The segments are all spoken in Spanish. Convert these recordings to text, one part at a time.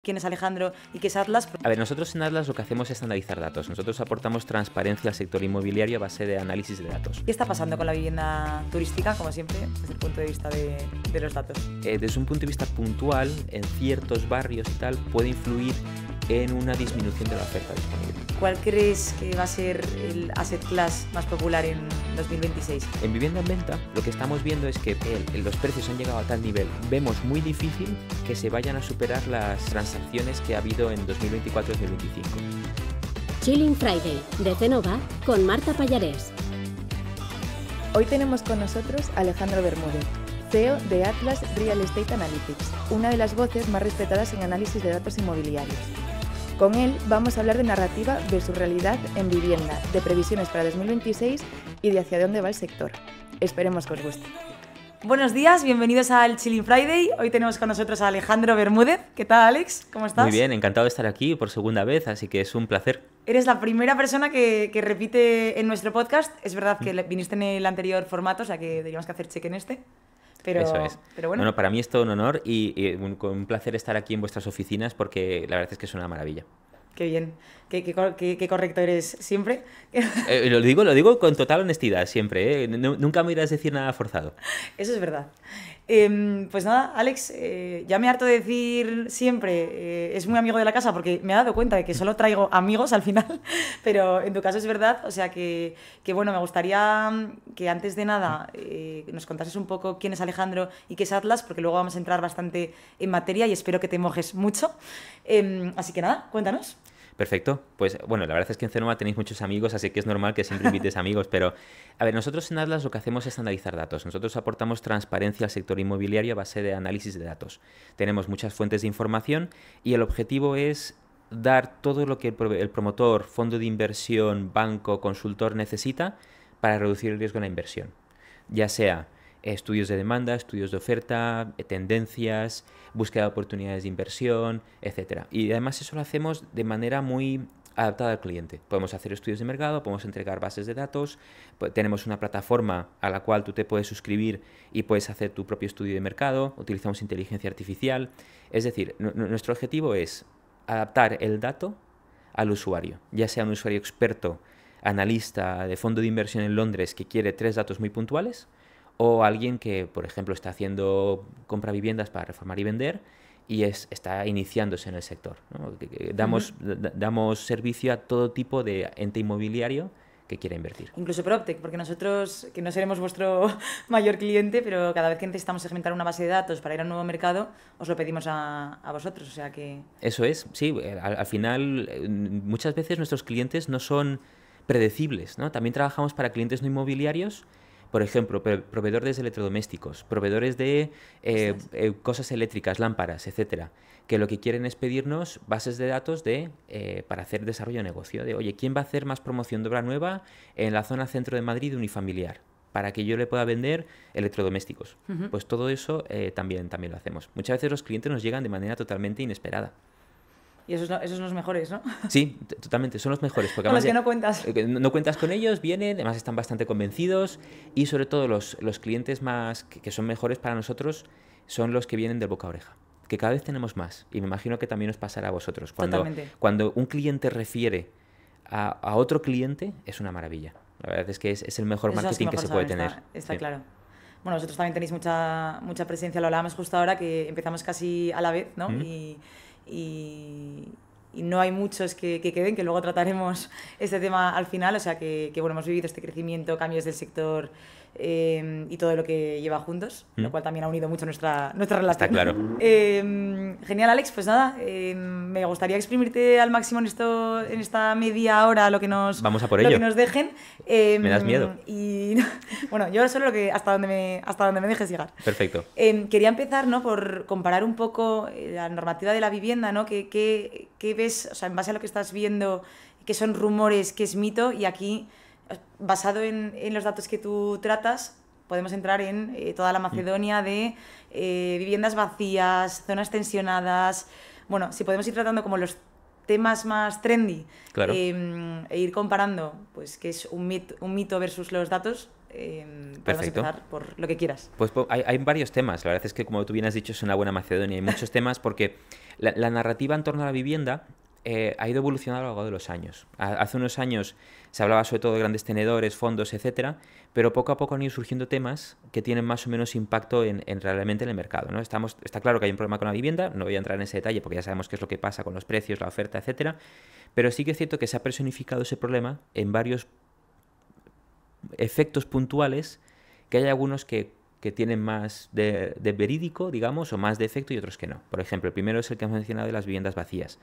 quién es Alejandro y qué es Atlas. A ver, nosotros en Atlas lo que hacemos es analizar datos. Nosotros aportamos transparencia al sector inmobiliario a base de análisis de datos. ¿Qué está pasando con la vivienda turística, como siempre, desde el punto de vista de los datos? Desde un punto de vista puntual, en ciertos barrios y tal, puede influir en una disminución de la oferta disponible. ¿Cuál crees que va a ser el asset class más popular en 2026? En vivienda en venta, lo que estamos viendo es que los precios han llegado a tal nivel. Vemos muy difícil que se vayan a superar las transacciones que ha habido en 2024-2025. Chilling Friday, de Cenova, con Marta Pallarés. Hoy tenemos con nosotros a Alejandro Bermúdez, CEO de Atlas Real Estate Analytics, una de las voces más respetadas en análisis de datos inmobiliarios. Con él vamos a hablar de narrativa versus realidad en vivienda, de previsiones para 2026 y de hacia dónde va el sector. Esperemos que os guste. Buenos días, bienvenidos al Chilling Friday. Hoy tenemos con nosotros a Alejandro Bermúdez. ¿Qué tal, Alex? ¿Cómo estás? Muy bien, encantado de estar aquí por segunda vez, así que es un placer. Eres la primera persona que repite en nuestro podcast. Es verdad que viniste en el anterior formato, o sea que deberíamos que hacer cheque en este. Pero, eso es. Pero bueno. Bueno, para mí es todo un honor y un placer estar aquí en vuestras oficinas porque la verdad es que es una maravilla. Qué bien, qué correcto eres siempre. Lo digo con total honestidad siempre, ¿eh? Nunca me irás a decir nada forzado. Eso es verdad. Pues nada, Alex, ya me harto de decir siempre, es muy amigo de la casa porque me he dado cuenta de que solo traigo amigos al final, pero en tu caso es verdad, o sea que bueno, me gustaría que antes de nada nos contases un poco quién es Alejandro y qué es Atlas, porque luego vamos a entrar bastante en materia y espero que te mojes mucho. Así que nada, cuéntanos. Perfecto. Pues bueno, la verdad es que en Cenova tenéis muchos amigos, así que es normal que siempre invites amigos, pero a ver, nosotros en Atlas lo que hacemos es analizar datos. Nosotros aportamos transparencia al sector inmobiliario a base de análisis de datos. Tenemos muchas fuentes de información y el objetivo es dar todo lo que el promotor, fondo de inversión, banco, consultor necesita para reducir el riesgo en la inversión. Ya sea estudios de demanda, estudios de oferta, tendencias, búsqueda de oportunidades de inversión, etc. Y además eso lo hacemos de manera muy adaptada al cliente. Podemos hacer estudios de mercado, podemos entregar bases de datos, tenemos una plataforma a la cual tú te puedes suscribir y puedes hacer tu propio estudio de mercado, utilizamos inteligencia artificial. Es decir, nuestro objetivo es adaptar el dato al usuario, ya sea un usuario experto, analista de fondo de inversión en Londres que quiere 3 datos muy puntuales, o alguien que, por ejemplo, está haciendo compra viviendas para reformar y vender y está iniciándose en el sector, ¿no? Damos servicio a todo tipo de ente inmobiliario que quiera invertir. Incluso PropTech, porque nosotros, que no seremos vuestro mayor cliente, pero cada vez que necesitamos segmentar una base de datos para ir a un nuevo mercado, os lo pedimos a vosotros, o sea que... Eso es, sí, al final muchas veces nuestros clientes no son predecibles, ¿no? También trabajamos para clientes no inmobiliarios. Por ejemplo, proveedores de electrodomésticos, proveedores de cosas eléctricas, lámparas, etcétera, que lo que quieren es pedirnos bases de datos para hacer desarrollo de negocio. De, oye, ¿quién va a hacer más promoción de obra nueva en la zona centro de Madrid unifamiliar? Para que yo le pueda vender electrodomésticos. Pues todo eso también lo hacemos. Muchas veces los clientes nos llegan de manera totalmente inesperada. Y esos son los mejores, ¿no? Sí, totalmente, son los mejores. Porque con además los que no cuentas. No cuentas con ellos, vienen, además están bastante convencidos y sobre todo los clientes más que son mejores para nosotros son los que vienen del boca a oreja, que cada vez tenemos más y me imagino que también os pasará a vosotros. Cuando un cliente refiere a otro cliente es una maravilla. La verdad es que es el mejor marketing que se puede tener. Está claro. Bueno, vosotros también tenéis mucha presencia, lo hablábamos justo ahora que empezamos casi a la vez, ¿no? Y no hay muchos que queden, que luego trataremos este tema al final, o sea que bueno, hemos vivido este crecimiento, cambios del sector y todo lo que lleva juntos, lo cual también ha unido mucho nuestra relación. Está claro. Genial, Alex, pues nada, me gustaría exprimirte al máximo en esta media hora lo que nos, Vamos a por ello. Lo que nos dejen. Me das miedo. Y bueno, yo solo hasta donde me dejes llegar. Perfecto. Quería empezar, ¿no?, por comparar un poco la normativa de la vivienda, ¿no? ¿Qué ves, o sea, en base a lo que estás viendo, qué son rumores, qué es mito? Y aquí, basado en los datos que tú tratas, podemos entrar en toda la Macedonia de viviendas vacías, zonas tensionadas. Bueno, si podemos ir tratando como los temas más trendy, claro, e ir comparando pues qué es un mito versus los datos, podemos Perfecto. empezar por lo que quieras. Pues hay varios temas. La verdad es que, como tú bien has dicho, es una buena Macedonia. Hay muchos temas porque la narrativa en torno a la vivienda ha ido evolucionando a lo largo de los años. Hace unos años se hablaba sobre todo de grandes tenedores, fondos, etcétera, pero poco a poco han ido surgiendo temas que tienen más o menos impacto realmente en el mercado, ¿no? Está claro que hay un problema con la vivienda, no voy a entrar en ese detalle porque ya sabemos qué es lo que pasa con los precios, la oferta, etcétera, pero sí que es cierto que se ha personificado ese problema en varios efectos puntuales, que hay algunos que tienen más de verídico, digamos, o más de efecto y otros que no. Por ejemplo, el primero es el que hemos mencionado de las viviendas vacías.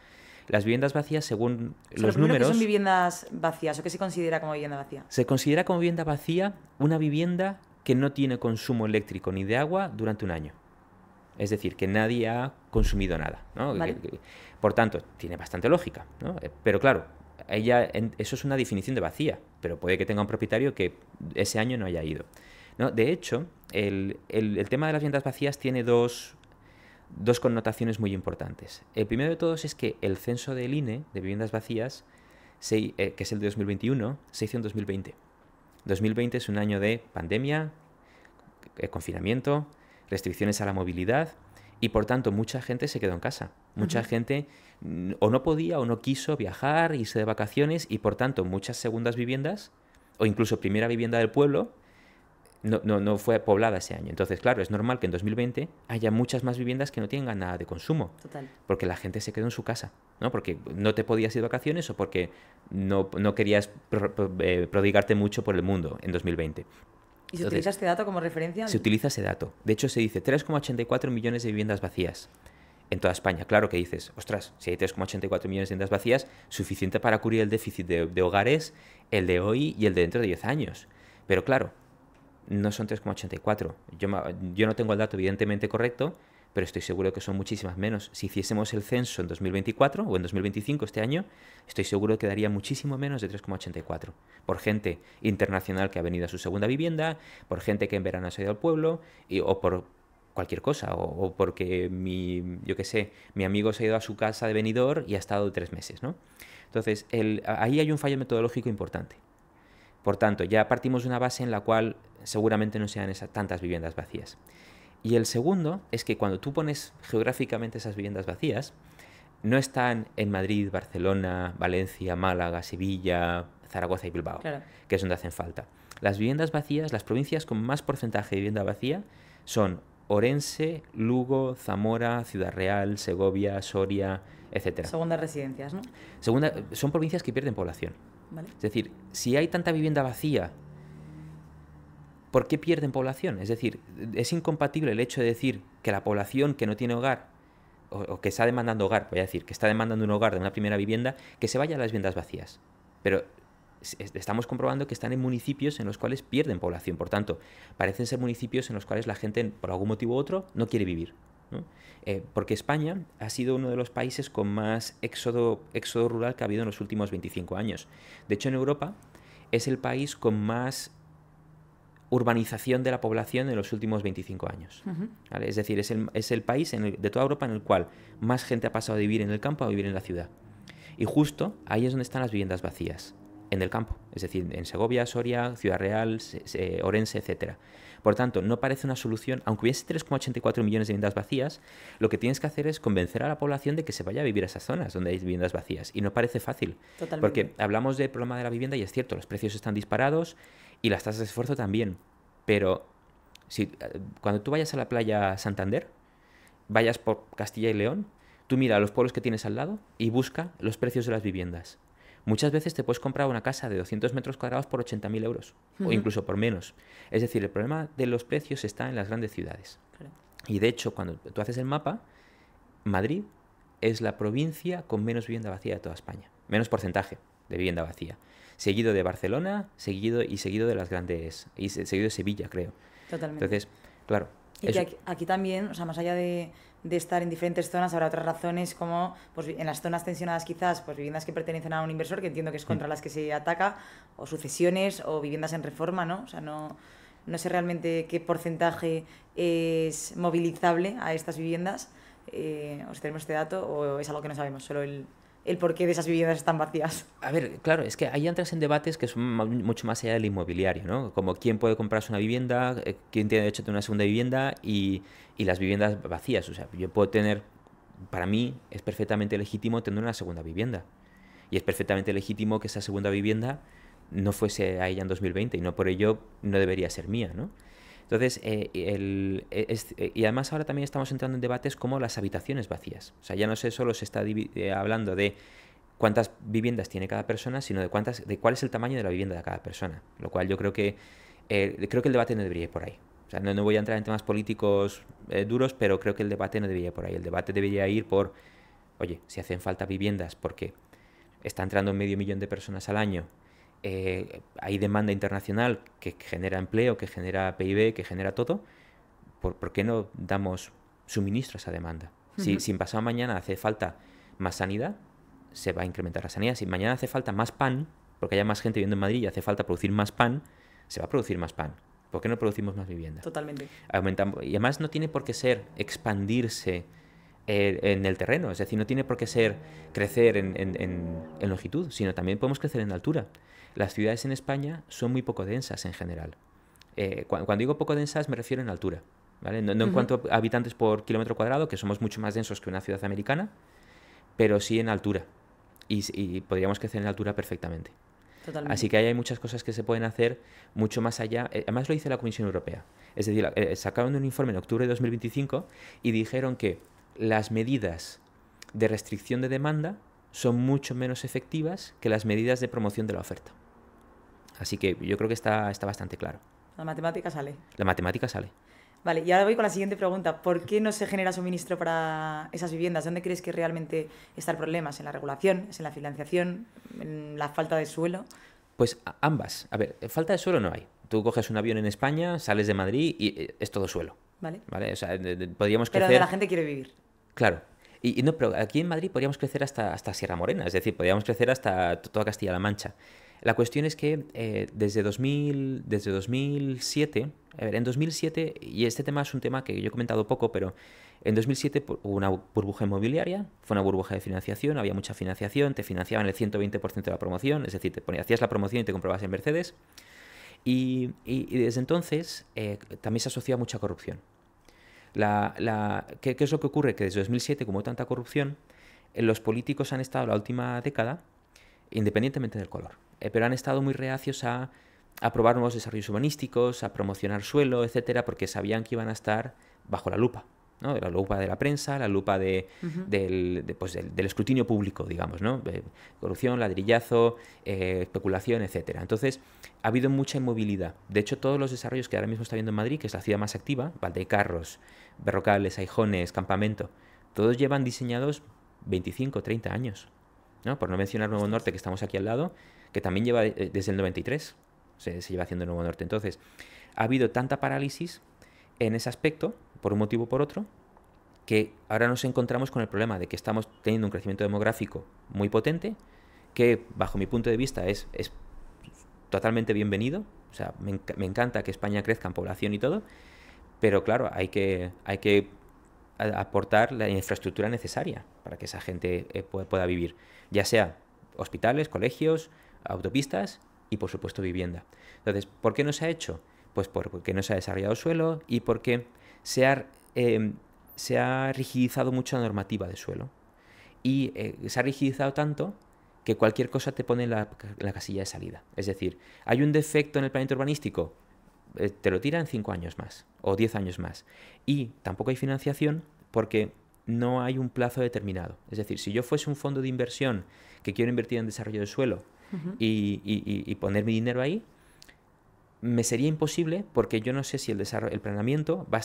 Las viviendas vacías, según los números... ¿Qué son viviendas vacías o qué se considera como vivienda vacía? Se considera como vivienda vacía una vivienda que no tiene consumo eléctrico ni de agua durante un año. Es decir, que nadie ha consumido nada, ¿no? Vale. Por tanto, tiene bastante lógica, ¿no? Pero claro, eso es una definición de vacía, pero puede que tenga un propietario que ese año no haya ido, ¿no? De hecho, el tema de las viviendas vacías tiene dos connotaciones muy importantes. El primero de todos es que el censo del INE de viviendas vacías, que es el de 2021, se hizo en 2020. 2020 es un año de pandemia, confinamiento, restricciones a la movilidad y por tanto mucha gente se quedó en casa. Mucha gente o no podía o no quiso viajar, irse de vacaciones y por tanto muchas segundas viviendas o incluso primera vivienda del pueblo no fue poblada ese año. Entonces, claro, es normal que en 2020 haya muchas más viviendas que no tengan nada de consumo. Total. Porque la gente se quedó en su casa, ¿no? Porque no te podías ir de vacaciones o porque no querías prodigarte mucho por el mundo en 2020. ¿Y se Entonces, utiliza este dato como referencia? se utiliza ese dato. De hecho, se dice 3,84 millones de viviendas vacías en toda España. Claro que dices, ostras, si hay 3,84 millones de viviendas vacías, suficiente para cubrir el déficit de hogares, el de hoy y el de dentro de 10 años. Pero claro, no son 3,84. Yo no tengo el dato evidentemente correcto, pero estoy seguro que son muchísimas menos. Si hiciésemos el censo en 2024 o en 2025 este año, estoy seguro que daría muchísimo menos de 3,84. Por gente internacional que ha venido a su segunda vivienda, por gente que en verano se ha ido al pueblo, o por cualquier cosa, o porque mi amigo se ha ido a su casa de Benidorm y ha estado 3 meses, ¿no? Entonces, ahí hay un fallo metodológico importante. Por tanto, ya partimos de una base en la cual seguramente no sean tantas viviendas vacías. Y el segundo es que cuando tú pones geográficamente esas viviendas vacías, no están en Madrid, Barcelona, Valencia, Málaga, Sevilla, Zaragoza y Bilbao, Claro. que es donde hacen falta. Las viviendas vacías, las provincias con más porcentaje de vivienda vacía son Orense, Lugo, Zamora, Ciudad Real, Segovia, Soria, etc. Segundas residencias, ¿no? Son provincias que pierden población. Vale. Es decir, si hay tanta vivienda vacía, ¿por qué pierden población? Es decir, es incompatible el hecho de decir que la población que no tiene hogar o que está demandando hogar, voy a decir, que está demandando un hogar de una primera vivienda, que se vaya a las viviendas vacías. Pero estamos comprobando que están en municipios en los cuales pierden población. Por tanto, parecen ser municipios en los cuales la gente, por algún motivo u otro, no quiere vivir, ¿no? Porque España ha sido uno de los países con más éxodo rural que ha habido en los últimos 25 años. De hecho, en Europa es el país con más urbanización de la población en los últimos 25 años. ¿Vale? Es decir, es el país de toda Europa en el cual más gente ha pasado de vivir en el campo a vivir en la ciudad. Y justo ahí es donde están las viviendas vacías, en el campo. Es decir, en Segovia, Soria, Ciudad Real, Orense, etcétera. Por tanto, no parece una solución, aunque hubiese 3,84 millones de viviendas vacías, lo que tienes que hacer es convencer a la población de que se vaya a vivir a esas zonas donde hay viviendas vacías. Y no parece fácil. Totalmente. Porque hablamos del problema de la vivienda y es cierto, los precios están disparados y las tasas de esfuerzo también. Pero cuando tú vayas a la playa Santander, vayas por Castilla y León, tú mira los pueblos que tienes al lado y busca los precios de las viviendas. Muchas veces te puedes comprar una casa de 200 metros cuadrados por 80.000 euros o incluso por menos. Es decir, el problema de los precios está en las grandes ciudades. Claro. Y de hecho, cuando tú haces el mapa, Madrid es la provincia con menos vivienda vacía de toda España. Menos porcentaje de vivienda vacía. Seguido de Barcelona, seguido de las grandes... y seguido de Sevilla, creo. Totalmente. Entonces, claro... Y que aquí también, o sea, más allá de estar en diferentes zonas, habrá otras razones como, pues en las zonas tensionadas quizás, pues viviendas que pertenecen a un inversor, que entiendo que es contra las que se ataca, o sucesiones, o viviendas en reforma, ¿no? O sea, no sé realmente qué porcentaje es movilizable a estas viviendas, o si tenemos este dato, o es algo que no sabemos, solo el el porqué de esas viviendas están vacías. A ver, claro, es que ahí entras en debates que son mucho más allá del inmobiliario, ¿no? Como quién puede comprarse una vivienda, quién tiene derecho a tener una segunda vivienda y las viviendas vacías. O sea, yo puedo tener, para mí es perfectamente legítimo tener una segunda vivienda. Y es perfectamente legítimo que esa segunda vivienda no fuese a ella en 2020 y no por ello no debería ser mía, ¿no? Entonces, y además ahora también estamos entrando en debates como las habitaciones vacías. O sea, ya no solo se está hablando de cuántas viviendas tiene cada persona, sino de cuál es el tamaño de la vivienda de cada persona. Lo cual yo creo que el debate no debería ir por ahí. O sea, no voy a entrar en temas políticos duros, pero creo que el debate no debería ir por ahí. El debate debería ir por, oye, si hacen falta viviendas porque está entrando 500.000 de personas al año, hay demanda internacional que genera empleo, que genera PIB, que genera todo, ¿por qué no damos suministro a esa demanda? Si pasado mañana hace falta más sanidad, se va a incrementar la sanidad. Si mañana hace falta más pan, porque haya más gente viviendo en Madrid y hace falta producir más pan, se va a producir más pan. ¿Por qué no producimos más vivienda? Totalmente. Aumentamos. Y además no tiene por qué ser expandirse en el terreno, es decir, no tiene por qué ser crecer en longitud, sino también podemos crecer en altura. Las ciudades en España son muy poco densas en general. Cuando digo poco densas me refiero en altura, ¿vale? No en cuanto a habitantes por kilómetro cuadrado, que somos mucho más densos que una ciudad americana, pero sí en altura. Y podríamos crecer en altura perfectamente. Totalmente. Así que ahí hay muchas cosas que se pueden hacer mucho más allá. Además lo dice la Comisión Europea. Es decir, sacaron un informe en octubre de 2025 y dijeron que las medidas de restricción de demanda son mucho menos efectivas que las medidas de promoción de la oferta. Así que yo creo que está bastante claro. La matemática sale. La matemática sale. Vale, y ahora voy con la siguiente pregunta. ¿Por qué no se genera suministro para esas viviendas? ¿Dónde crees que realmente está el problema? ¿Es en la regulación? ¿Es en la financiación? ¿En la falta de suelo? Pues ambas. A ver, falta de suelo no hay. Tú coges un avión en España, sales de Madrid y es todo suelo. Vale. O sea, podríamos crecer... Pero donde la gente quiere vivir. Claro. Y no, pero aquí en Madrid podríamos crecer hasta Sierra Morena, es decir, podríamos crecer hasta toda Castilla-La Mancha. La cuestión es que desde 2007, a ver, en 2007, y este tema es un tema que yo he comentado poco, pero en 2007 hubo una burbuja inmobiliaria, fue una burbuja de financiación, había mucha financiación, te financiaban el 120% de la promoción, es decir, hacías la promoción y te comprobas en Mercedes, y desde entonces también se asocia a mucha corrupción. ¿Qué es lo que ocurre? Que desde 2007, como hay tanta corrupción, los políticos han estado la última década, independientemente del color, pero han estado muy reacios a aprobar nuevos desarrollos urbanísticos, a promocionar suelo, etcétera, porque sabían que iban a estar bajo la lupa, ¿no? La lupa de la prensa, la lupa del escrutinio público, digamos, ¿no? Corrupción, ladrillazo, especulación, etcétera. Entonces, ha habido mucha inmovilidad. De hecho, todos los desarrollos que ahora mismo está viendo en Madrid, que es la ciudad más activa, Valdecarros, Berrocales, Aijones, Campamento, todos llevan diseñados 25, 30 años, ¿no? Por no mencionar Nuevo Norte, que estamos aquí al lado, que también lleva desde el 93, se lleva haciendo Nuevo Norte. Entonces, ha habido tanta parálisis en ese aspecto, por un motivo o por otro, que ahora nos encontramos con el problema de que estamos teniendo un crecimiento demográfico muy potente, que bajo mi punto de vista es totalmente bienvenido. O sea, me encanta que España crezca en población y todo, pero claro, hay que aportar la infraestructura necesaria para que esa gente pueda vivir, ya sea hospitales, colegios, autopistas y por supuesto vivienda. Entonces, ¿por qué no se ha hecho? Pues porque no se ha desarrollado suelo y porque se ha rigidizado mucho la normativa de suelo. Y se ha rigidizado tanto que cualquier cosa te pone en la casilla de salida. Es decir, hay un defecto en el planeamiento urbanístico, te lo tiran 5 años más o 10 años más. Y tampoco hay financiación porque no hay un plazo determinado. Es decir, si yo fuese un fondo de inversión que quiero invertir en desarrollo de suelo y poner mi dinero ahí, me sería imposible porque yo no sé si el planeamiento va a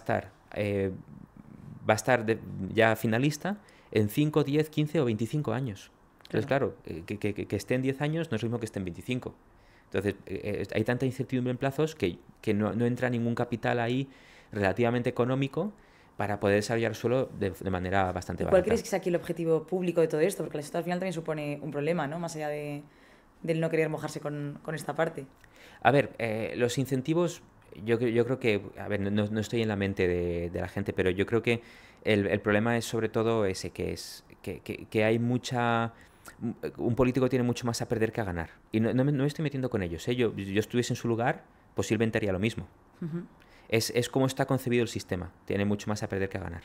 estar ya finalista en 5, 10, 15 o 25 años. Entonces, claro, que esté en 10 años no es lo mismo que esté en 25. Entonces, hay tanta incertidumbre en plazos que no entra ningún capital ahí relativamente económico para poder desarrollar suelo de manera bastante barata. ¿Cuál crees que es aquí el objetivo público de todo esto? Porque el Estado al final también supone un problema, ¿no? Más allá del no querer mojarse con esta parte. A ver, los incentivos, yo creo que, a ver, no estoy en la mente de la gente, pero yo creo que el problema es sobre todo ese, que hay mucha un político tiene mucho más a perder que a ganar. Y no me estoy metiendo con ellos, ¿eh? Yo estuviese en su lugar, posiblemente haría lo mismo. Es como está concebido el sistema. Tiene mucho más a perder que a ganar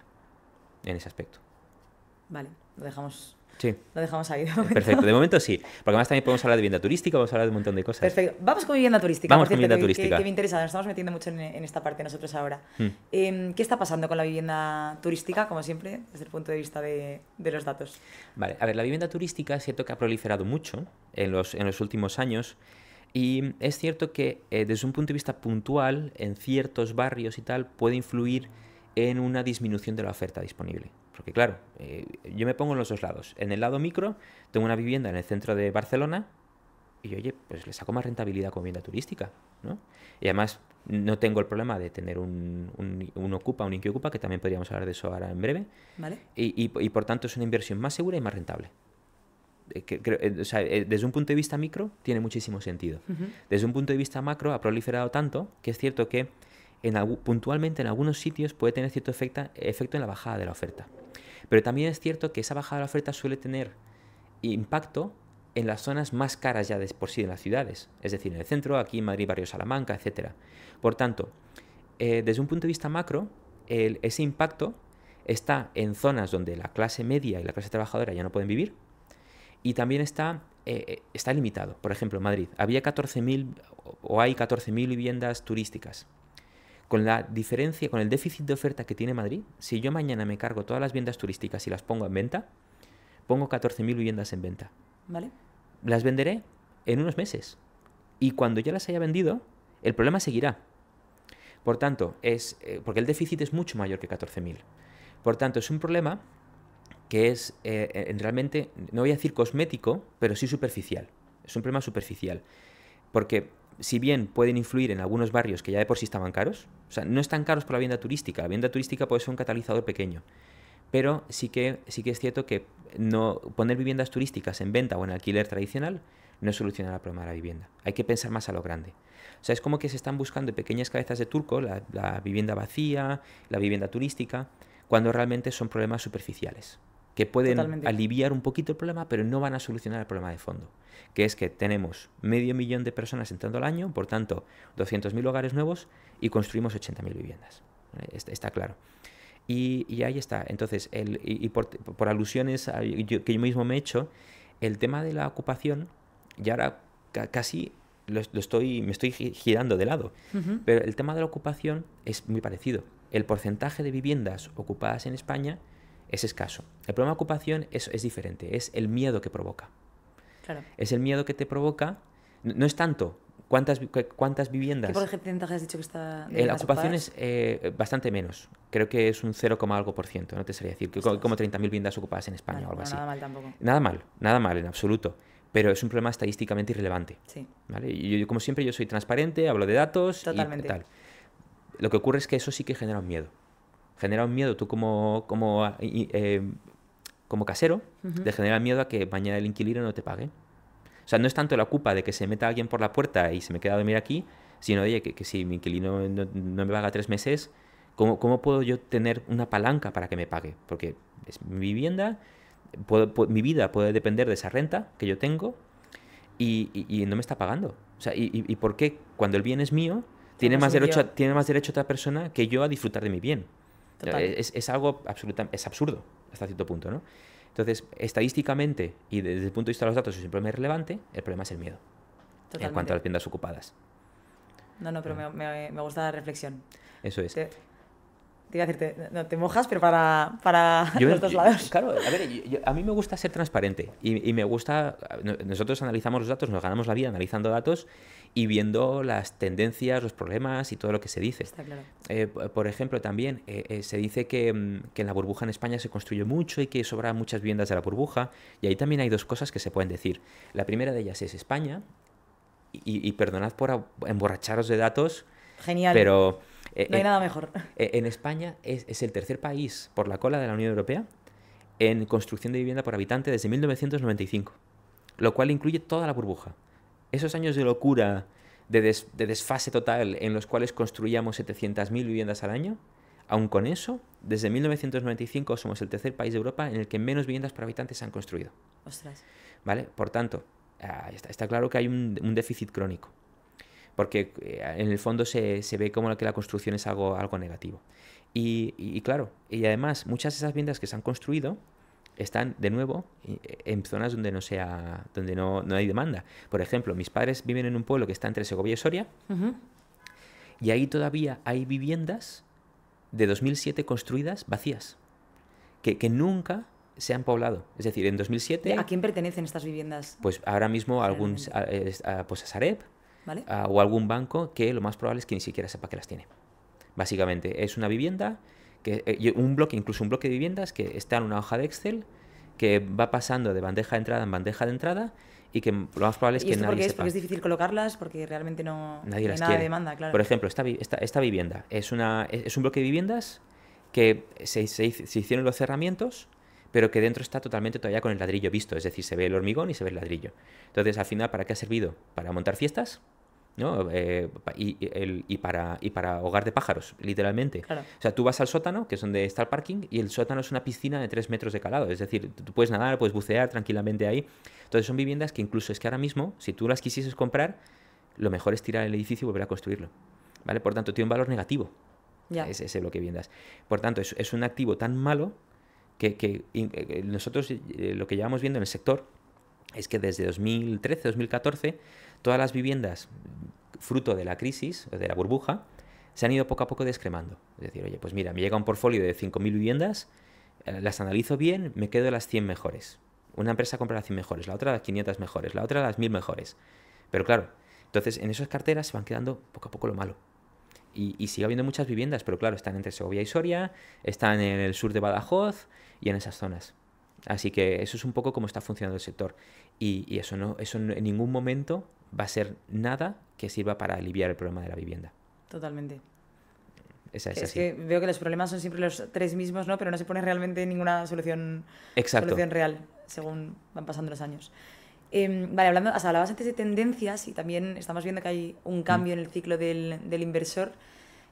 en ese aspecto. Vale, lo dejamos ahí de momento. Perfecto, de momento sí. Porque además también podemos hablar de vivienda turística, vamos a hablar de un montón de cosas. Perfecto. Vamos con vivienda turística. Vamos por con cierto, vivienda turística. Que me interesa, nos estamos metiendo mucho en esta parte nosotros ahora. ¿Qué está pasando con la vivienda turística, como siempre, desde el punto de vista de los datos? Vale, a ver, la vivienda turística es cierto que ha proliferado mucho en los últimos años. Y es cierto que desde un punto de vista puntual, en ciertos barrios y tal, puede influir en una disminución de la oferta disponible. Porque claro, yo me pongo en los dos lados. En el lado micro, tengo una vivienda en el centro de Barcelona y oye, pues le saco más rentabilidad como vivienda turística, ¿no? Y además no tengo el problema de tener un Inquiocupa, que también podríamos hablar de eso ahora en breve. ¿Vale? Y por tanto es una inversión más segura y más rentable. Desde un punto de vista micro tiene muchísimo sentido. Desde un punto de vista macro ha proliferado tanto que es cierto que puntualmente en algunos sitios puede tener cierto efecto en la bajada de la oferta. Pero también es cierto que esa bajada de la oferta suele tener impacto en las zonas más caras ya de por sí de las ciudades. Es decir, en el centro, aquí en Madrid, barrio Salamanca, etc. Por tanto, desde un punto de vista macro, ese impacto está en zonas donde la clase media y la clase trabajadora ya no pueden vivir. Y también está limitado. Por ejemplo, en Madrid había 14.000 o hay 14.000 viviendas turísticas. Con la diferencia, con el déficit de oferta que tiene Madrid, si yo mañana me cargo todas las viviendas turísticas y las pongo en venta, pongo 14.000 viviendas en venta. ¿Vale? Las venderé en unos meses. Y cuando ya las haya vendido, el problema seguirá. Por tanto, porque el déficit es mucho mayor que 14.000. Por tanto, es un problema que es realmente, no voy a decir cosmético, pero sí superficial. Es un problema superficial. Porque si bien pueden influir en algunos barrios que ya de por sí estaban caros, o sea, no están caros por la vivienda turística. La vivienda turística puede ser un catalizador pequeño. Pero sí que es cierto que poner viviendas turísticas en venta o en alquiler tradicional no solucionará el problema de la vivienda. Hay que pensar más a lo grande. O sea, es como que se están buscando pequeñas cabezas de turco, la vivienda vacía, la vivienda turística, cuando realmente son problemas superficiales, que pueden aliviar un poquito el problema, pero no van a solucionar el problema de fondo, que es que tenemos 500.000 de personas entrando al año, por tanto, 200.000 hogares nuevos y construimos 80.000 viviendas. Está claro. Y ahí está. Entonces, por alusiones que yo mismo me he hecho, el tema de la ocupación, y ahora casi me estoy girando de lado, pero el tema de la ocupación es muy parecido. El porcentaje de viviendas ocupadas en España es escaso. El problema de ocupación es diferente, es el miedo que provoca. Claro. Es el miedo que te provoca, no es tanto cuántas viviendas... ¿Qué porcentaje has dicho que está? La ocupación es bastante menos, creo que es un 0, algo por ciento, no te sabría decir, como 30.000 viviendas ocupadas en España, vale, o algo así. Nada mal tampoco. Nada mal en absoluto, pero es un problema estadísticamente irrelevante. Sí. ¿Vale? Y yo, como siempre, yo soy transparente, hablo de datos. Totalmente. Y tal. Lo que ocurre es que eso sí que genera un miedo. Genera un miedo tú como casero, de generar miedo a que mañana el inquilino no te pague. O sea, no es tanto la culpa de que se meta alguien por la puerta y se me queda a dormir aquí, sino oye, que si mi inquilino no me paga 3 meses, ¿cómo puedo yo tener una palanca para que me pague? Porque es mi vivienda, mi vida puede depender de esa renta que yo tengo y no me está pagando. O sea, ¿y por qué cuando el bien es mío tiene más derecho otra persona que yo a disfrutar de mi bien? Es algo es absurdo hasta cierto punto, ¿no? Entonces, estadísticamente y desde el punto de vista de los datos es un problema irrelevante, el problema es el miedo. Totalmente. En cuanto a las viviendas ocupadas. No, pero me gusta la reflexión. Eso es. Te iba a decir, te mojas, pero para los dos lados. Claro, a ver, a mí me gusta ser transparente y me gusta... Nosotros analizamos los datos, nos ganamos la vida analizando datos y viendo las tendencias, los problemas y todo lo que se dice. Está claro. Por ejemplo, también se dice que en la burbuja en España se construye mucho y que sobran muchas viviendas de la burbuja. Y ahí también hay dos cosas que se pueden decir. La primera de ellas es España, y perdonad por emborracharos de datos. Genial. Pero... no hay nada mejor. En España es el tercer país por la cola de la Unión Europea en construcción de vivienda por habitante desde 1995, lo cual incluye toda la burbuja. Esos años de locura, de desfase total en los cuales construíamos 700.000 viviendas al año, aun con eso, desde 1995 somos el tercer país de Europa en el que menos viviendas por habitante se han construido. Ostras. ¿Vale? Por tanto, está claro que hay un déficit crónico, porque en el fondo se ve como que la construcción es algo negativo. Y claro, y además muchas de esas viviendas que se han construido están de nuevo en zonas donde no hay demanda. Por ejemplo, mis padres viven en un pueblo que está entre Segovia y Soria, y ahí todavía hay viviendas de 2007 construidas vacías, que nunca se han poblado. Es decir, en 2007... ¿A quién pertenecen estas viviendas? Pues ahora mismo pues a Sareb, ¿Vale? o algún banco que lo más probable es que ni siquiera sepa que las tiene. Básicamente, es una vivienda, incluso un bloque de viviendas que está en una hoja de Excel, que va pasando de bandeja de entrada en bandeja de entrada, y que lo más probable es ¿Y que esto nadie porque sepa. porque es difícil colocarlas? Porque realmente no Nadie hay las nada de quiere. demanda, claro. Por ejemplo, esta vivienda es un bloque de viviendas que se hicieron los cerramientos, pero que dentro está totalmente todavía con el ladrillo visto, es decir, se ve el hormigón y se ve el ladrillo. Entonces, al final, ¿para qué ha servido? Para montar fiestas, ¿no? Y para hogar de pájaros, literalmente. Claro. O sea, tú vas al sótano, que es donde está el parking, y el sótano es una piscina de 3 metros de calado. Es decir, tú puedes nadar, puedes bucear tranquilamente ahí. Entonces, son viviendas que incluso es que ahora mismo, si tú las quisieses comprar, lo mejor es tirar el edificio y volver a construirlo, ¿vale? Por tanto, tiene un valor negativo, ese bloque de viviendas. Por tanto, es un activo tan malo que nosotros lo que llevamos viendo en el sector es que desde 2013, 2014, todas las viviendas fruto de la crisis, de la burbuja, se han ido poco a poco descremando. Es decir, oye, pues mira, me llega un portfolio de 5.000 viviendas, las analizo bien, me quedo las 100 mejores. Una empresa compra las 100 mejores, la otra las 500 mejores, la otra las 1.000 mejores. Pero claro, entonces en esas carteras se van quedando poco a poco lo malo. Y sigue habiendo muchas viviendas, pero claro, están entre Segovia y Soria, están en el sur de Badajoz y en esas zonas. Así que eso es un poco cómo está funcionando el sector. Y eso en ningún momento va a ser nada que sirva para aliviar el problema de la vivienda. Totalmente. Es así. Que veo que los problemas son siempre los tres mismos, ¿no? Pero no se pone realmente ninguna solución real según van pasando los años. Vale, hablabas antes de tendencias y también estamos viendo que hay un cambio en el ciclo del inversor.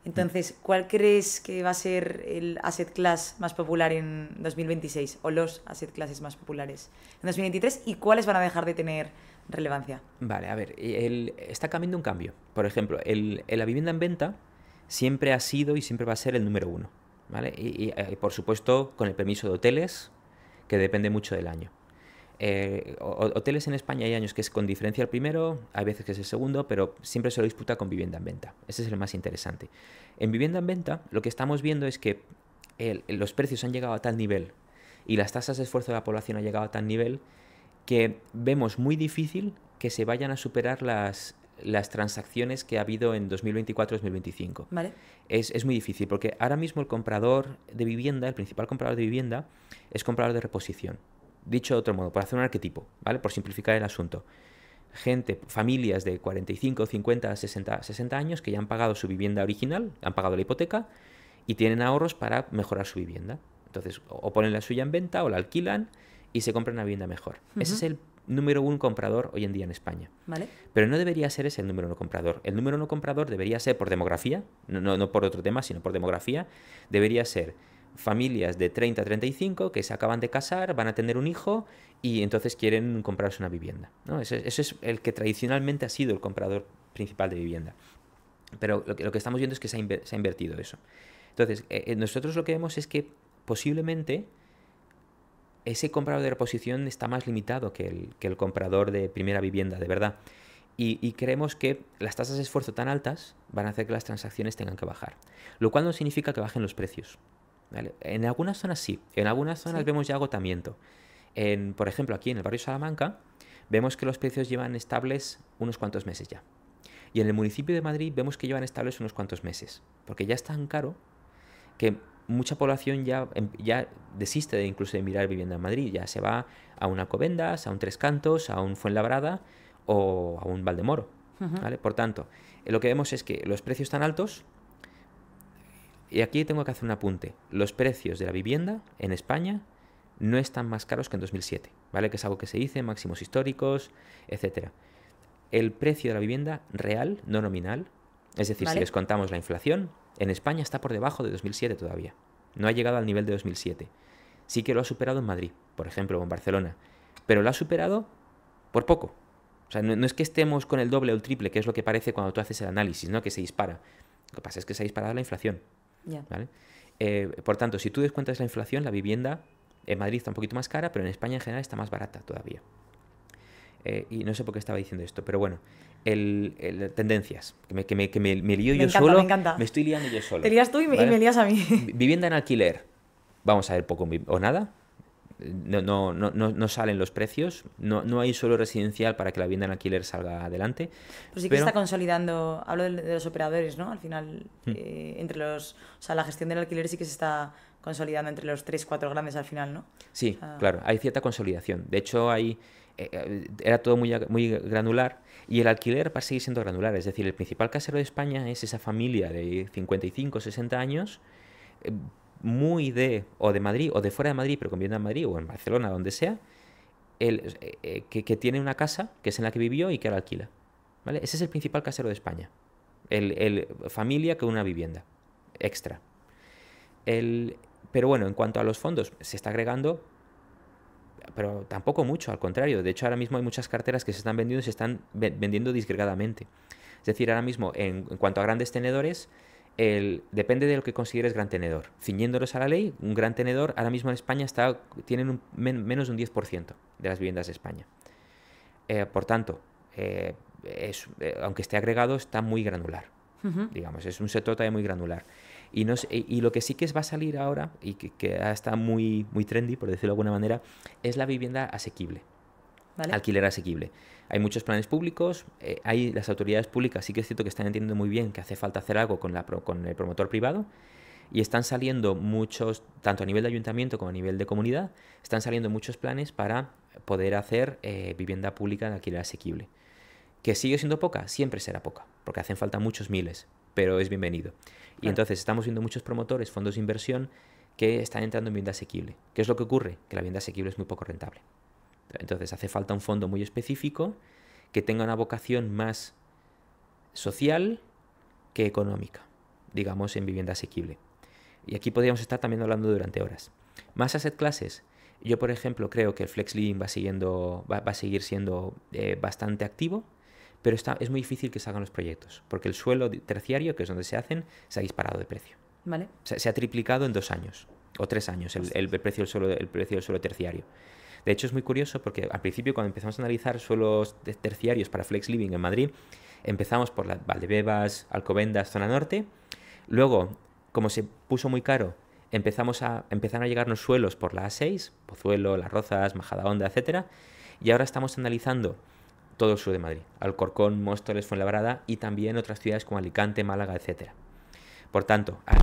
Entonces, ¿cuál crees que va a ser el asset class más popular en 2026 o los asset classes más populares en 2023 y cuáles van a dejar de tener relevancia? Vale, a ver, está cambiando un cambio. Por ejemplo, la vivienda en venta siempre ha sido y siempre va a ser el número uno, ¿vale? Y por supuesto, con el permiso de hoteles, que depende mucho del año. Hoteles en España hay años que es con diferencia el primero, hay veces que es el segundo, pero siempre se lo disputa con vivienda en venta. Ese es el más interesante. En vivienda en venta lo que estamos viendo es que los precios han llegado a tal nivel y las tasas de esfuerzo de la población han llegado a tal nivel que vemos muy difícil que se vayan a superar las transacciones que ha habido en 2024-2025. ¿Vale? Es muy difícil porque ahora mismo el comprador de vivienda, el principal comprador de vivienda, es comprador de reposición. Dicho de otro modo, por hacer un arquetipo, ¿vale? Por simplificar el asunto. Familias de 45, 50, 60 años que ya han pagado su vivienda original, han pagado la hipoteca y tienen ahorros para mejorar su vivienda. Entonces, o ponen la suya en venta o la alquilan y se compran una vivienda mejor. Ese es el número uno comprador hoy en día en España. ¿Vale? Pero no debería ser ese el número uno comprador. El número uno comprador debería ser por demografía, no por otro tema, sino por demografía, debería ser familias de 30 a 35 que se acaban de casar, van a tener un hijo y entonces quieren comprarse una vivienda, ¿no? Ese es el que tradicionalmente ha sido el comprador principal de vivienda. Pero lo que estamos viendo es que se ha invertido eso. Entonces, nosotros lo que vemos es que posiblemente ese comprador de reposición está más limitado que el comprador de primera vivienda, de verdad. Y creemos que las tasas de esfuerzo tan altas van a hacer que las transacciones tengan que bajar. Lo cual no significa que bajen los precios, ¿vale? En algunas zonas sí, en algunas zonas vemos ya agotamiento. Por ejemplo, aquí en el barrio Salamanca vemos que los precios llevan estables unos cuantos meses ya. Y en el municipio de Madrid vemos que llevan estables unos cuantos meses, porque ya es tan caro que mucha población ya desiste incluso de mirar vivienda en Madrid, ya se va a un Alcobendas, a un Tres Cantos, a un Fuenlabrada o a un Valdemoro, ¿vale? Por tanto, lo que vemos es que los precios están altos. Y aquí tengo que hacer un apunte. Los precios de la vivienda en España no están más caros que en 2007, ¿vale? Que es algo que se dice, máximos históricos, etcétera. El precio de la vivienda real, no nominal, es decir, si descontamos la inflación, en España está por debajo de 2007 todavía. No ha llegado al nivel de 2007. Sí que lo ha superado en Madrid, por ejemplo, o en Barcelona, pero lo ha superado por poco. O sea, no es que estemos con el doble o el triple, que es lo que parece cuando tú haces el análisis, ¿no? Que se dispara. Lo que pasa es que se ha disparado la inflación. Ya. ¿Vale? Por tanto, si tú descuentas la inflación, la vivienda en Madrid está un poquito más cara, pero en España en general está más barata todavía. Y no sé por qué estaba diciendo esto, pero bueno, tendencias, que me lío yo solo, me encanta. me estoy liando yo solo. Te lías tú y ¿vale? me lías a mí. Vivienda en alquiler, vamos a ver poco o nada. No salen los precios, no hay suelo residencial para que la vivienda en alquiler salga adelante. Pero sí que se está consolidando, hablo de los operadores, ¿no? Al final, entre los, o sea, la gestión del alquiler sí que se está consolidando entre los 3-4 grandes al final, ¿no? Sí, o sea, claro, hay cierta consolidación. De hecho, era todo muy granular y el alquiler va a seguir siendo granular. Es decir, el principal casero de España es esa familia de 55, 60 años, muy o de Madrid o de fuera de Madrid, pero con vivienda en Madrid o en Barcelona, donde sea, que tiene una casa que es en la que vivió y que la alquila. ¿Vale? Ese es el principal casero de España. Familia con una vivienda extra. Pero bueno, en cuanto a los fondos, se está agregando, pero tampoco mucho, al contrario. De hecho, ahora mismo hay muchas carteras que se están vendiendo y se están vendiendo disgregadamente. Es decir, ahora mismo, en cuanto a grandes tenedores, depende de lo que consideres gran tenedor. Ciñéndolos a la ley, un gran tenedor ahora mismo en España tienen menos de un 10% de las viviendas de España. Por tanto, aunque esté agregado, está muy granular. Digamos, es un sector todavía muy granular. Y lo que sí que va a salir ahora, y que está muy, muy trendy, por decirlo de alguna manera, es la vivienda asequible. ¿Vale? Alquiler asequible. Hay muchos planes públicos, las autoridades públicas sí que es cierto que están entendiendo muy bien que hace falta hacer algo con el promotor privado, y están saliendo muchos, tanto a nivel de ayuntamiento como a nivel de comunidad, están saliendo muchos planes para poder hacer vivienda pública de alquiler asequible. ¿Que sigue siendo poca? Siempre será poca, porque hacen falta muchos miles, pero es bienvenido. Y entonces estamos viendo muchos promotores, fondos de inversión, que están entrando en vivienda asequible. ¿Qué es lo que ocurre? Que la vivienda asequible es muy poco rentable. Entonces hace falta un fondo muy específico que tenga una vocación más social que económica, digamos, en vivienda asequible. Y aquí podríamos estar también hablando durante horas. Más asset classes. Yo, por ejemplo, creo que el flex living va a seguir siendo bastante activo, pero es muy difícil que salgan los proyectos, porque el suelo terciario, que es donde se hacen, se ha disparado de precio. ¿Vale? Se ha triplicado en 2 años o 3 años el precio del suelo terciario. De hecho, es muy curioso porque al principio, cuando empezamos a analizar suelos terciarios para flex living en Madrid, empezamos por Valdebebas, Alcobendas, zona norte. Luego, como se puso muy caro, empezaron a llegarnos suelos por la A6, Pozuelo, Las Rozas, Majadahonda, etcétera. Y ahora estamos analizando todo el sur de Madrid, Alcorcón, Móstoles, Fuenlabrada y también otras ciudades como Alicante, Málaga, etcétera. Por tanto, lo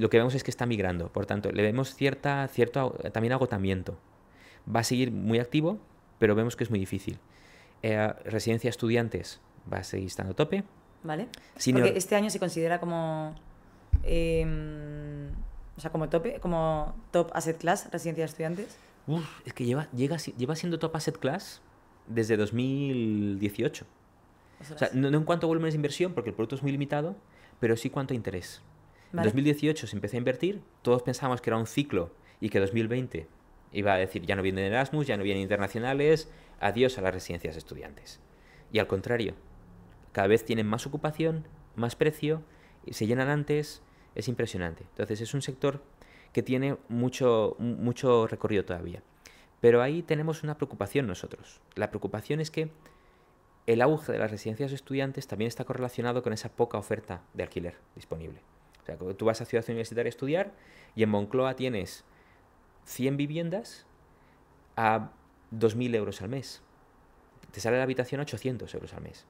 que vemos es que está migrando. Por tanto, le vemos cierto también agotamiento. Va a seguir muy activo, pero vemos que es muy difícil. Residencia de estudiantes va a seguir estando a tope. ¿Vale? Porque este año se considera como como top asset class, residencia de estudiantes. Es que lleva siendo top asset class desde 2018. O sea, no en cuanto a volúmenes de inversión, porque el producto es muy limitado, pero sí cuanto a interés. ¿Vale? En 2018 se empezó a invertir, todos pensábamos que era un ciclo y que 2020 iba a decir ya no vienen Erasmus, ya no vienen internacionales, adiós a las residencias de estudiantes. Y al contrario, cada vez tienen más ocupación, más precio, y se llenan antes, es impresionante. Entonces es un sector que tiene mucho recorrido todavía. Pero ahí tenemos una preocupación nosotros. La preocupación es que el auge de las residencias de estudiantes también está correlacionado con esa poca oferta de alquiler disponible. O sea, tú vas a Ciudad Universitaria a estudiar y en Moncloa tienes 100 viviendas a 2.000 euros al mes. Te sale la habitación a 800 euros al mes.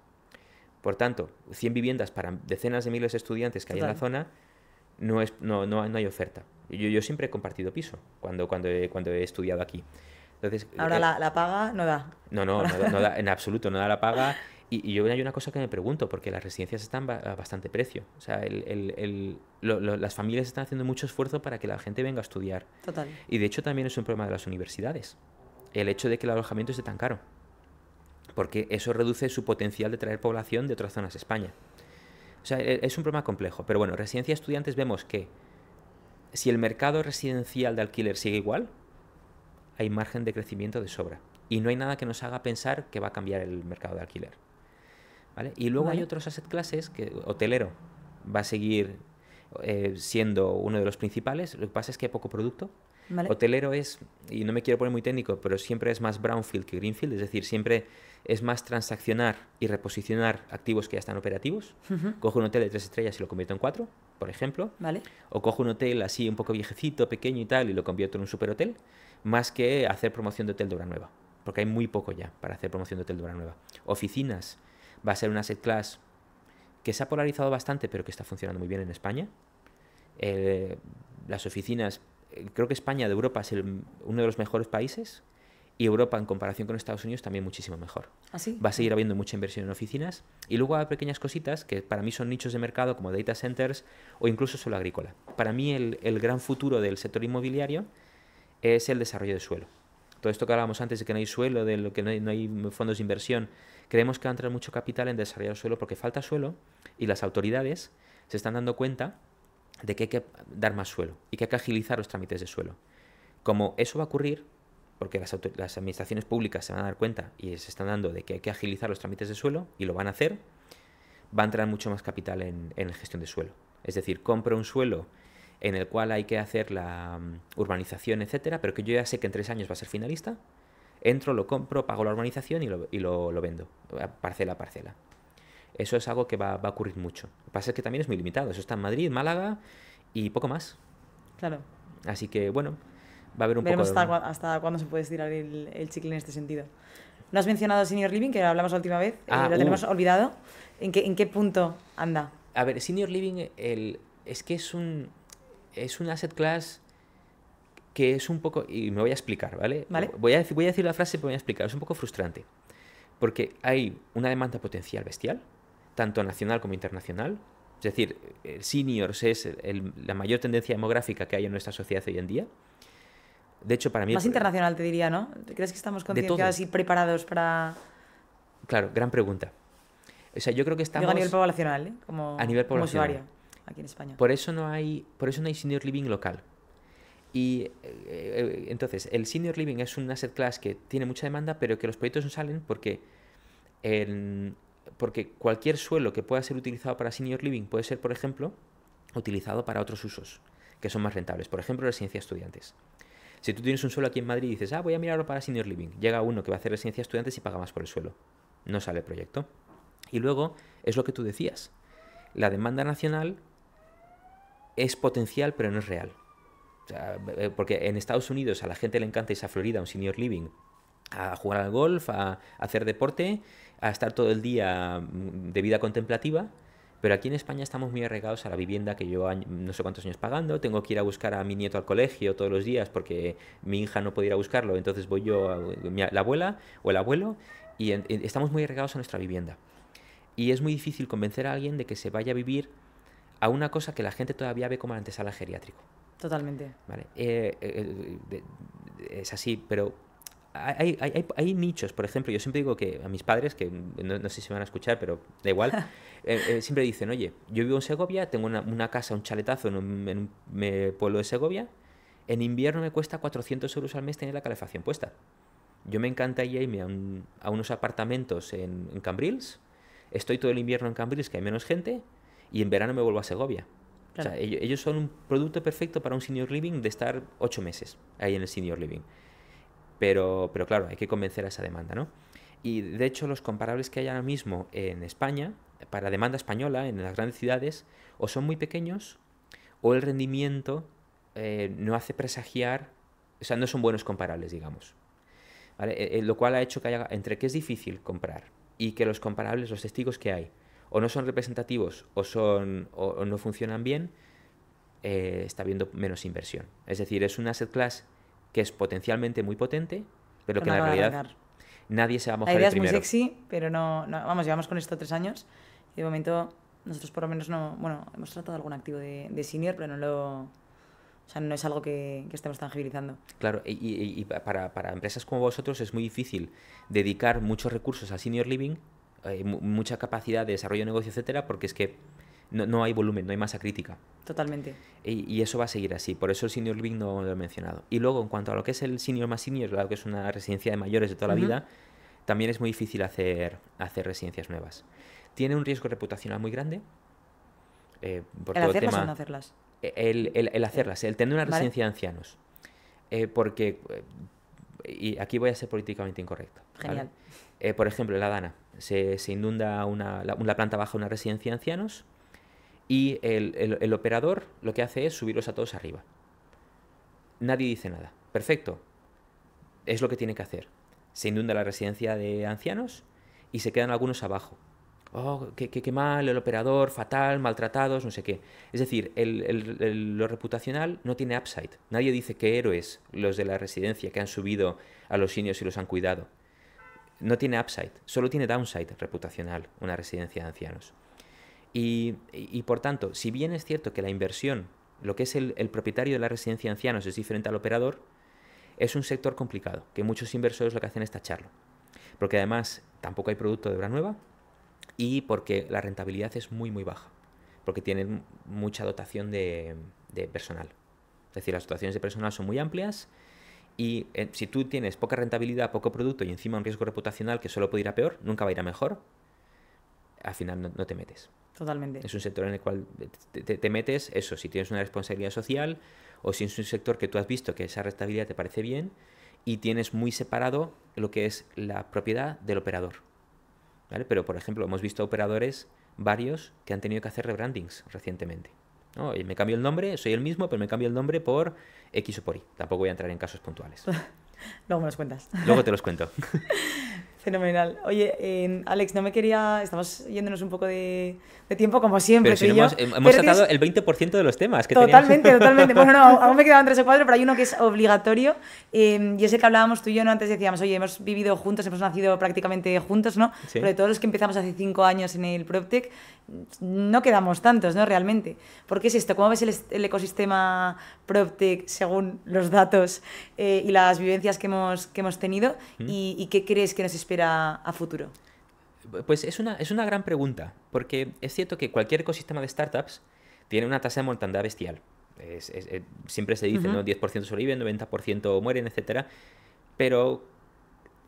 Por tanto, 100 viviendas para decenas de miles de estudiantes que hay en la zona, no hay oferta. Yo siempre he compartido piso cuando he estudiado aquí. Entonces, ahora la paga no da. No da, en absoluto no da la paga. Y yo hay una cosa que me pregunto, porque las residencias están a bastante precio. O sea, las familias están haciendo mucho esfuerzo para que la gente venga a estudiar. Total. Y de hecho también es un problema de las universidades. El hecho de que el alojamiento esté tan caro. Porque eso reduce su potencial de traer población de otras zonas de España. O sea, es un problema complejo. Pero bueno, residencia de estudiantes vemos que si el mercado residencial de alquiler sigue igual, hay margen de crecimiento de sobra. Y no hay nada que nos haga pensar que va a cambiar el mercado de alquiler. ¿Vale? Y luego hay otros asset classes que hotelero va a seguir siendo uno de los principales. Lo que pasa es que hay poco producto. Vale. Hotelero es, y no me quiero poner muy técnico, pero siempre es más brownfield que greenfield, es decir, siempre es más transaccionar y reposicionar activos que ya están operativos. Cojo un hotel de 3 estrellas y lo convierto en 4, por ejemplo. Vale. O cojo un hotel así un poco viejecito, pequeño y tal, y lo convierto en un superhotel, más que hacer promoción de hotel de obra nueva, porque hay muy poco ya para hacer promoción de hotel de obra nueva. Oficinas va a ser un asset class que se ha polarizado bastante, pero que está funcionando muy bien en España. Las oficinas, creo que España de Europa es uno de los mejores países, y Europa en comparación con Estados Unidos también muchísimo mejor. ¿Ah, sí? Va a seguir habiendo mucha inversión en oficinas, y luego hay pequeñas cositas que para mí son nichos de mercado como data centers o incluso suelo agrícola. Para mí el gran futuro del sector inmobiliario es el desarrollo de suelo. Todo esto que hablábamos antes de que no hay suelo, de lo que no hay fondos de inversión, creemos que va a entrar mucho capital en desarrollar suelo porque falta suelo, y las autoridades se están dando cuenta de que hay que dar más suelo y que hay que agilizar los trámites de suelo. Como eso va a ocurrir, porque las administraciones públicas se van a dar cuenta y se están dando de que hay que agilizar los trámites de suelo, y lo van a hacer, va a entrar mucho más capital en la gestión de suelo. Es decir, compro un suelo en el cual hay que hacer la urbanización, etcétera, pero que yo ya sé que en 3 años va a ser finalista, entro, lo compro, pago la urbanización y lo vendo, parcela a parcela. Eso es algo que va a ocurrir mucho. Lo que pasa es que también es muy limitado. Eso está en Madrid, Málaga y poco más. Claro. Así que, bueno, va a haber un Veremos poco... hasta cuándo se puede estirar el chicle en este sentido. No has mencionado Senior Living, que hablamos la última vez. Lo tenemos olvidado. ¿En qué punto anda? A ver, Senior Living es que es un asset class que es un poco... Y me voy a explicar, ¿vale? Voy a decir la frase, pero me voy a explicar. Es un poco frustrante. Porque hay una demanda potencial bestial, tanto nacional como internacional. Es decir, seniors es la mayor tendencia demográfica que hay en nuestra sociedad hoy en día. De hecho, para mí... Más internacional, te diría, ¿no? ¿Crees que estamos concienciados y preparados para...? Claro, gran pregunta. O sea, yo creo que estamos... Digo a nivel poblacional, ¿eh? A nivel poblacional. Como usuario, aquí en España. Por eso no hay senior living local. Y entonces, el senior living es un asset class que tiene mucha demanda, pero que los proyectos no salen porque cualquier suelo que pueda ser utilizado para senior living puede ser, por ejemplo, utilizado para otros usos que son más rentables. Por ejemplo, residencia de estudiantes. Si tú tienes un suelo aquí en Madrid y dices, voy a mirarlo para senior living, llega uno que va a hacer residencia de estudiantes y paga más por el suelo. No sale el proyecto. Y luego, es lo que tú decías, la demanda nacional es potencial, pero no es real. O sea, porque en Estados Unidos a la gente le encanta irse a Florida, un senior living, a jugar al golf, a hacer deporte, a estar todo el día de vida contemplativa, pero aquí en España estamos muy arraigados a la vivienda que llevo no sé cuántos años pagando, tengo que ir a buscar a mi nieto al colegio todos los días porque mi hija no puede ir a buscarlo, entonces voy yo, la abuela o el abuelo, y estamos muy arraigados a nuestra vivienda. Y es muy difícil convencer a alguien de que se vaya a vivir a una cosa que la gente todavía ve como el antesala geriátrico. Totalmente. ¿Vale? Es así, pero hay nichos. Por ejemplo, yo siempre digo que a mis padres, que no sé si me van a escuchar, pero da igual, siempre dicen, oye, yo vivo en Segovia, tengo una casa, un chaletazo en un pueblo de Segovia, en invierno me cuesta 400 euros al mes tener la calefacción puesta. Yo me encanta irme a unos apartamentos en Cambrils, estoy todo el invierno en Cambrils, que hay menos gente, y en verano me vuelvo a Segovia. Claro. O sea, ellos son un producto perfecto para un senior living de estar 8 meses ahí en el senior living. Pero claro, hay que convencer a esa demanda, ¿no? Y de hecho los comparables que hay ahora mismo en España, para demanda española, en las grandes ciudades, o son muy pequeños, o el rendimiento no hace presagiar, o sea, no son buenos comparables, digamos. ¿Vale? Lo cual ha hecho que haya, entre que es difícil comprar y que los comparables, los testigos que hay, o no son representativos o no funcionan bien, está habiendo menos inversión. Es decir, es un asset class que es potencialmente muy potente, pero que en la realidad nadie se va a mojar el primero. La idea es muy sexy, pero no, vamos, llevamos con esto 3 años y de momento nosotros por lo menos no, bueno, hemos tratado algún activo de senior, pero no es algo que estemos tangibilizando. Claro, y para empresas como vosotros es muy difícil dedicar muchos recursos al senior living, mucha capacidad de desarrollo de negocio, etcétera, porque es que no hay volumen, no hay masa crítica. Totalmente. Y eso va a seguir así, por eso el senior living no lo he mencionado. Y luego, en cuanto a lo que es el senior más senior, lo que es una residencia de mayores de toda la vida, también es muy difícil hacer residencias nuevas. Tiene un riesgo reputacional muy grande. Por ¿El todo hacerlas el tema, o no hacerlas? El hacerlas, el tener una ¿Vale? residencia de ancianos. Porque, y aquí voy a ser políticamente incorrecto. Genial. ¿Vale? Por ejemplo, en La Dana se inunda la planta baja de una residencia de ancianos y el operador lo que hace es subirlos a todos arriba. Nadie dice nada. Perfecto. Es lo que tiene que hacer. Se inunda la residencia de ancianos y se quedan algunos abajo. Oh, qué mal, el operador, fatal, maltratados, no sé qué. Es decir, lo reputacional no tiene upside. Nadie dice qué héroes los de la residencia que han subido a los seniors y los han cuidado. No tiene upside, solo tiene downside reputacional una residencia de ancianos. Y por tanto, si bien es cierto que la inversión, lo que es el propietario de la residencia de ancianos es diferente al operador, es un sector complicado, que muchos inversores lo que hacen es tacharlo. Porque además tampoco hay producto de obra nueva y porque la rentabilidad es muy, muy baja. Porque tienen mucha dotación de personal. Es decir, las dotaciones de personal son muy amplias y si tú tienes poca rentabilidad, poco producto y encima un riesgo reputacional que solo puede ir a peor, nunca va a ir a mejor, al final no te metes. Totalmente. Es un sector en el cual te metes, eso, si tienes una responsabilidad social o si es un sector que tú has visto que esa rentabilidad te parece bien y tienes muy separado lo que es la propiedad del operador. ¿Vale? Pero, por ejemplo, hemos visto operadores varios que han tenido que hacer rebrandings recientemente. ¿No? Oye, me cambio el nombre, soy el mismo, pero me cambio el nombre por X o por Y. Tampoco voy a entrar en casos puntuales. Luego me los cuentas. Luego te los cuento. Fenomenal. Oye, Alex, estamos yéndonos un poco de tiempo, como siempre. Pero si tú y yo. hemos sacado el 20% de los temas que Totalmente, teníamos. totalmente. Bueno, no, aún me quedaban 3 o 4, pero hay uno que es obligatorio. Y es el que hablábamos tú y yo, ¿no? Antes decíamos, oye, hemos vivido juntos, hemos nacido prácticamente juntos, ¿no? Sí. Pero de todos los que empezamos hace 5 años en el PropTech, no quedamos tantos, ¿no? Realmente. ¿Por qué es esto? ¿Cómo ves el ecosistema PropTech según los datos y las vivencias que hemos tenido? ¿Y qué crees que nos espera a futuro? Pues es una gran pregunta, porque es cierto que cualquier ecosistema de startups tiene una tasa de mortandad bestial. Siempre se dice, ¿no? 10% sobreviven, 90% mueren, etcétera. Pero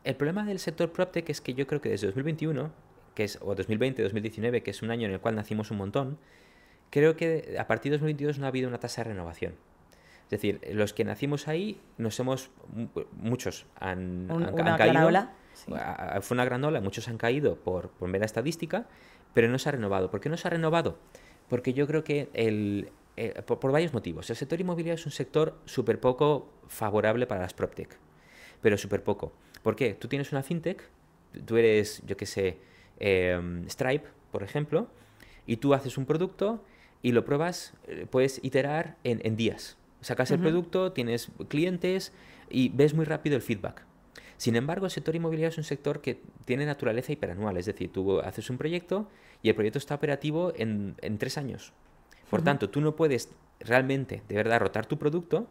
el problema del sector PropTech es que yo creo que desde 2021, o 2020, 2019, que es un año en el cual nacimos un montón, creo que a partir de 2022 no ha habido una tasa de renovación. Es decir, los que nacimos ahí, muchos han caído. Ola. Sí. Fue una gran ola, muchos han caído por mera estadística, pero no se ha renovado. ¿Por qué no se ha renovado? Porque yo creo que por varios motivos. El sector inmobiliario es un sector súper poco favorable para las PropTech, pero súper poco. ¿Por qué? Tú tienes una fintech, tú eres, yo qué sé, Stripe, por ejemplo, y tú haces un producto y lo pruebas, puedes iterar en días. Sacas el producto, tienes clientes y ves muy rápido el feedback. Sin embargo, el sector inmobiliario es un sector que tiene naturaleza hiperanual, es decir, tú haces un proyecto y el proyecto está operativo en 3 años. Por tanto, tú no puedes realmente, de verdad, rotar tu producto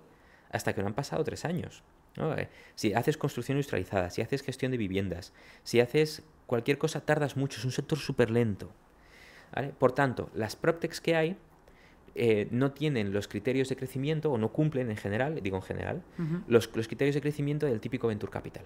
hasta que no han pasado 3 años. ¿No? Si haces construcción industrializada, si haces gestión de viviendas, si haces cualquier cosa, tardas mucho, es un sector súper lento. ¿Vale? Por tanto, las PropTechs que hay no tienen los criterios de crecimiento o no cumplen en general, los criterios de crecimiento del típico Venture Capital,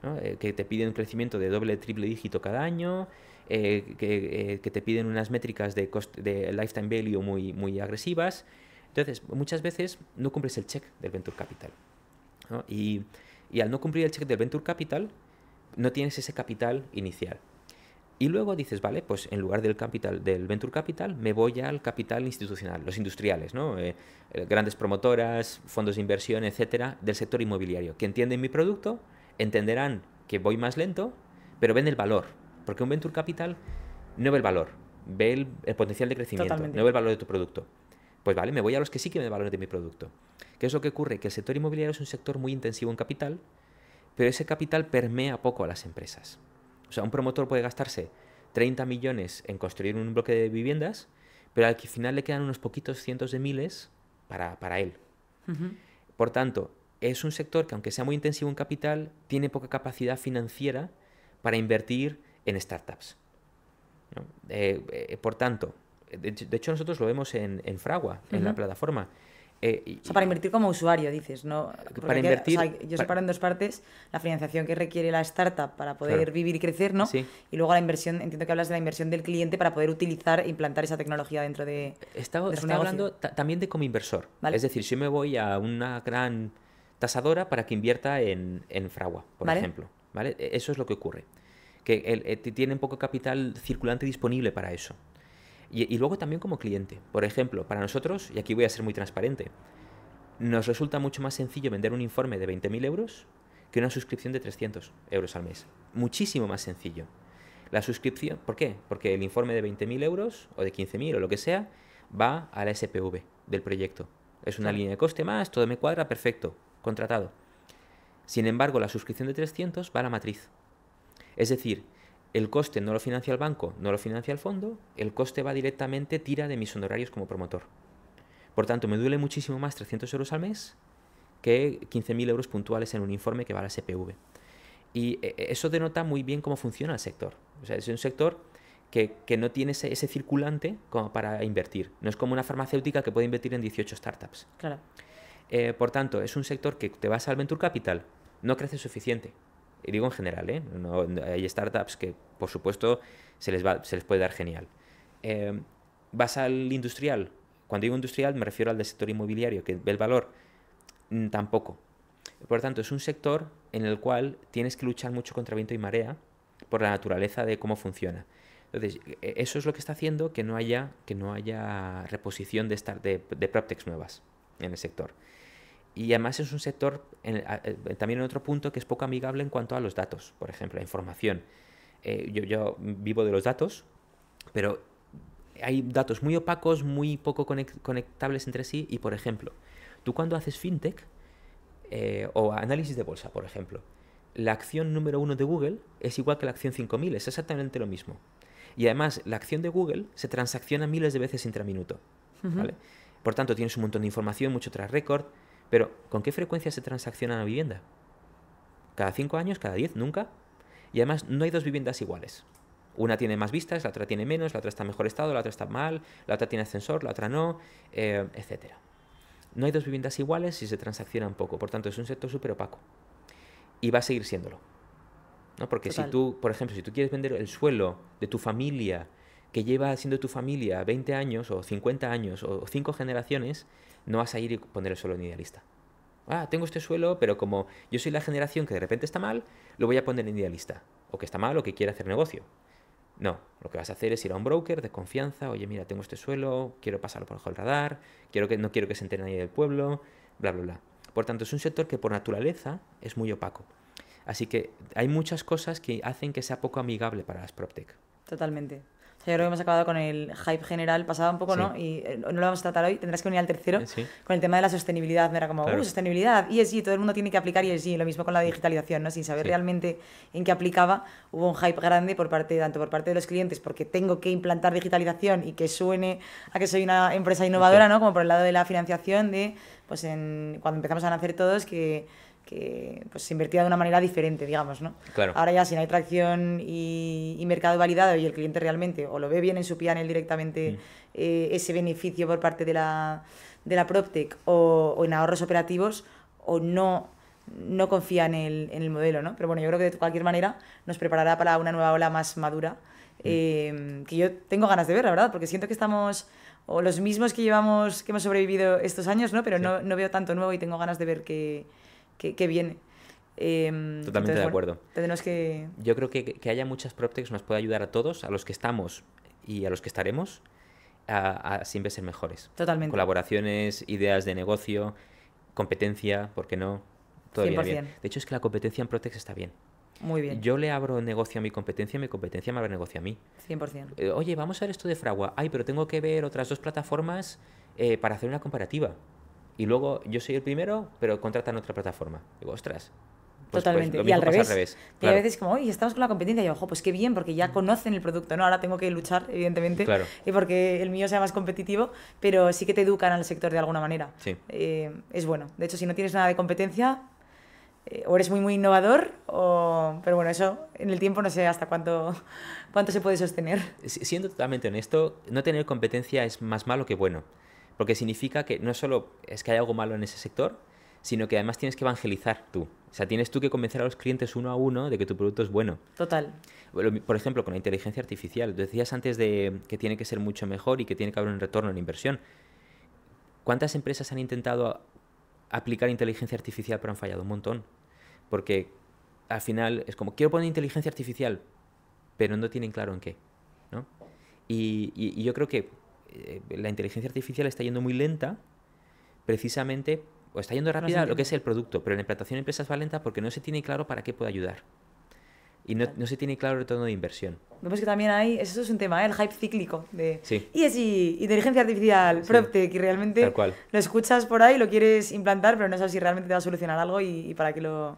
¿no? Que te piden un crecimiento de doble, triple dígito cada año, que te piden unas métricas de lifetime value muy agresivas. Entonces, muchas veces no cumples el check del Venture Capital, ¿no? Y al no cumplir el check del Venture Capital, no tienes ese capital inicial. Y luego dices, vale, pues en lugar del Venture Capital, me voy al capital institucional, los industriales, ¿no? Grandes promotoras, fondos de inversión, etcétera, del sector inmobiliario, que entienden mi producto, entenderán que voy más lento, pero ven el valor. Porque un Venture Capital no ve el valor, ve el potencial de crecimiento, Totalmente. no ve el valor de tu producto. Pues vale, me voy a los que sí que ven el valor de mi producto. ¿Qué es lo que ocurre? Que el sector inmobiliario es un sector muy intensivo en capital, pero ese capital permea poco a las empresas. O sea, un promotor puede gastarse 30 millones en construir un bloque de viviendas, pero al final le quedan unos poquitos cientos de miles para él. Por tanto, es un sector que, aunque sea muy intensivo en capital, tiene poca capacidad financiera para invertir en startups, ¿no? Por tanto, De hecho, nosotros lo vemos en Fragua, en la plataforma. O sea, para invertir como usuario, dices, ¿no? Porque para invertir... o sea, yo separo en dos partes la financiación que requiere la startup para poder vivir y crecer, ¿no? Sí. Y luego la inversión, entiendo que hablas de la inversión del cliente para poder utilizar e implantar esa tecnología dentro de su Estaba negocio. hablando también de como inversor. Vale. Es decir, si yo me voy a una gran tasadora para que invierta en Fragua, por ejemplo. ¿Vale? Eso es lo que ocurre. Que tienen poco capital circulante disponible para eso. Y luego también como cliente. Por ejemplo, para nosotros, y aquí voy a ser muy transparente, nos resulta mucho más sencillo vender un informe de 20.000 euros que una suscripción de 300 euros al mes. Muchísimo más sencillo. La suscripción, ¿por qué? Porque el informe de 20.000 euros o de 15.000 o lo que sea va a la SPV del proyecto. Es una línea de coste más, todo me cuadra, perfecto, contratado. Sin embargo, la suscripción de 300 va a la matriz. Es decir, el coste no lo financia el banco, no lo financia el fondo, el coste va directamente, tira de mis honorarios como promotor. Por tanto, me duele muchísimo más 300 euros al mes que 15.000 euros puntuales en un informe que va a la SPV. Y eso denota muy bien cómo funciona el sector. O sea, es un sector que no tiene ese circulante como para invertir. No es como una farmacéutica que puede invertir en 18 startups. Claro. Por tanto, es un sector que te vas al Venture Capital, no crece suficiente. Y digo en general, no, hay startups que, por supuesto, se les puede dar genial. Vas al industrial. Cuando digo industrial me refiero al del sector inmobiliario, que ve el valor. Tampoco. Por tanto, es un sector en el cual tienes que luchar mucho contra viento y marea por la naturaleza de cómo funciona. Entonces, eso es lo que está haciendo que no haya reposición de PropTechs nuevas en el sector. Y además es un sector, también en otro punto, que es poco amigable en cuanto a los datos, por ejemplo, la información. Yo vivo de los datos, pero hay datos muy opacos, muy poco conectables entre sí. Y, por ejemplo, tú cuando haces fintech o análisis de bolsa, por ejemplo, la acción número 1 de Google es igual que la acción 5000, es exactamente lo mismo. Y además, la acción de Google se transacciona miles de veces intraminuto, ¿vale? Por tanto, tienes un montón de información, mucho track record. Pero, ¿con qué frecuencia se transacciona una vivienda? ¿Cada 5 años? ¿Cada 10? ¿Nunca? Y además, no hay dos viviendas iguales. Una tiene más vistas, la otra tiene menos, la otra está en mejor estado, la otra está mal, la otra tiene ascensor, la otra no, etc. No hay dos viviendas iguales y se transaccionan poco. Por tanto, es un sector súper opaco. Y va a seguir siéndolo, ¿no? Porque Total. si tú, por ejemplo, si tú quieres vender el suelo de tu familia, que lleva siendo tu familia 20 años o 50 años o 5 generaciones, no vas a ir y poner el suelo en Idealista. Tengo este suelo, pero como yo soy la generación que de repente está mal, lo voy a poner en Idealista. O que está mal o que quiere hacer negocio. No, lo que vas a hacer es ir a un broker de confianza. Oye, mira, tengo este suelo, quiero pasarlo por debajo del radar, no quiero que se entere nadie del pueblo, bla, bla, bla. Por tanto, es un sector que por naturaleza es muy opaco. Así que hay muchas cosas que hacen que sea poco amigable para las PropTech. Totalmente. O sea, yo creo que hemos acabado con el hype general, pasaba un poco, Sí. ¿no? Y no lo vamos a tratar hoy, tendrás que venir al tercero, Sí. con el tema de la sostenibilidad. No era como, Claro. sostenibilidad, ESG, todo el mundo tiene que aplicar ESG, lo mismo con la digitalización, ¿no? Sin saber Sí. realmente en qué aplicaba, hubo un hype grande tanto por parte de los clientes, porque tengo que implantar digitalización y que suene a que soy una empresa innovadora, ¿no? Como por el lado de la financiación, pues cuando empezamos a nacer todos, que pues se invertía de una manera diferente, digamos, ¿no? Claro. Ahora ya, si no hay tracción y mercado validado y el cliente realmente o lo ve bien en su P&L directamente ese beneficio por parte de la PropTech o en ahorros operativos, o no confía en el modelo, ¿no? Pero bueno, yo creo que de cualquier manera nos preparará para una nueva ola más madura, que yo tengo ganas de ver, la verdad, porque siento que estamos... o los mismos que hemos sobrevivido estos años, ¿no? Pero Sí. no veo tanto nuevo y tengo ganas de ver qué viene. Totalmente de acuerdo. Tendremos que... Yo creo que haya muchas PropTechs nos puede ayudar a todos, a los que estamos y a los que estaremos, a siempre ser mejores. Totalmente. Colaboraciones, ideas de negocio, competencia, ¿por qué no? Todo viene bien. 100%. De hecho, es que la competencia en PropTechs está bien. Muy bien. Yo le abro negocio a mi competencia me abre negocio a mí. 100%. Oye, vamos a ver esto de Fragua. Pero tengo que ver otras 2 plataformas para hacer una comparativa. Y luego yo soy el primero, pero contratan otra plataforma. Digo, ostras. Totalmente. Lo Y al mismo pasa revés. al Y Claro. a veces como, oye, estamos con la competencia. Y yo, ojo, pues qué bien, porque ya conocen el producto, ¿no? Ahora tengo que luchar, evidentemente. Claro. Y porque el mío sea más competitivo, pero sí que te educan al sector de alguna manera. Sí. Es bueno. De hecho, si no tienes nada de competencia, o eres muy innovador, pero bueno, eso en el tiempo no sé hasta cuánto se puede sostener. Siendo totalmente honesto, no tener competencia es más malo que bueno, porque significa que no solo es que hay algo malo en ese sector, sino que además tienes que evangelizar tú. O sea, tienes tú que convencer a los clientes uno a uno de que tu producto es bueno. Total. Por ejemplo, con la inteligencia artificial. Decías antes de que tiene que ser mucho mejor y que tiene que haber un retorno en inversión. ¿Cuántas empresas han intentado aplicar inteligencia artificial pero han fallado? Un montón. Porque al final es como, quiero poner inteligencia artificial, pero no tienen claro en qué, ¿no? Y yo creo que la inteligencia artificial está yendo muy lenta, precisamente, o está yendo rápida lo que es el producto, pero la implantación en empresas va lenta porque no se tiene claro para qué puede ayudar. Y no se tiene claro el retorno de inversión. Vemos que también hay, eso es un tema, el hype cíclico de sí. ESG, inteligencia artificial, PropTech, y realmente lo escuchas por ahí, lo quieres implantar, pero no sabes si realmente te va a solucionar algo y para qué lo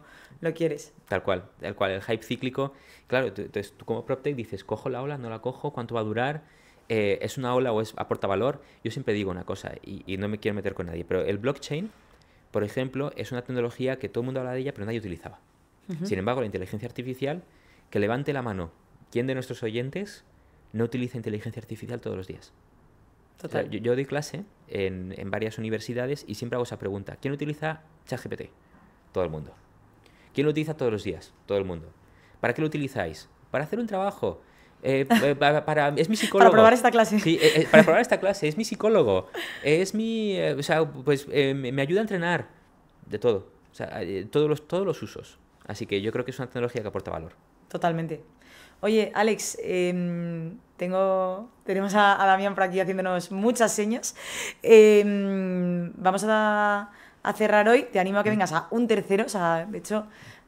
quieres. Tal cual, el hype cíclico. Claro, entonces tú como PropTech dices, ¿cojo la ola? ¿No la cojo? ¿Cuánto va a durar? ¿Es una ola o aporta valor? Yo siempre digo una cosa, y no me quiero meter con nadie, pero el blockchain, por ejemplo, es una tecnología que todo el mundo habla de ella, pero nadie utilizaba. Sin embargo, la inteligencia artificial, que levante la mano, ¿quién de nuestros oyentes no utiliza inteligencia artificial todos los días? Total. O sea, yo doy clase en varias universidades y siempre hago esa pregunta. ¿Quién utiliza ChatGPT? Todo el mundo. ¿Quién lo utiliza todos los días? Todo el mundo. ¿Para qué lo utilizáis? Para hacer un trabajo. Es mi psicólogo. Para probar esta clase. Sí, para probar esta clase. Es mi psicólogo. Es mi... me ayuda a entrenar. De todo. O sea, todos los usos. Así que yo creo que es una tecnología que aporta valor. Totalmente. Oye, Alex, tenemos a Damián por aquí haciéndonos muchas señas. Vamos a cerrar hoy. Te animo a que vengas a un tercero. O sea, de hecho,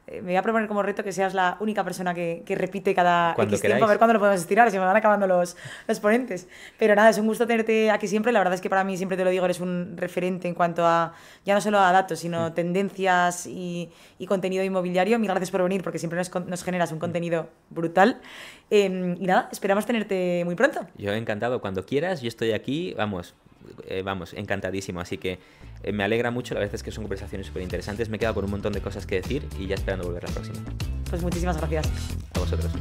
me voy a proponer como reto que seas la única persona que repite cada X tiempo, a ver cuándo lo podemos estirar, se me van acabando los ponentes. Pero nada, es un gusto tenerte aquí siempre. La verdad es que para mí, siempre te lo digo, eres un referente en cuanto a, ya no solo a datos, sino tendencias y contenido inmobiliario. Mil gracias por venir, porque siempre nos generas un contenido brutal. Y nada, esperamos tenerte muy pronto. Yo encantado, cuando quieras, yo estoy aquí, vamos, encantadísimo, así que me alegra mucho, la verdad es que son conversaciones súper interesantes, me he quedado con un montón de cosas que decir y ya esperando volver la próxima. Pues muchísimas gracias. A vosotros.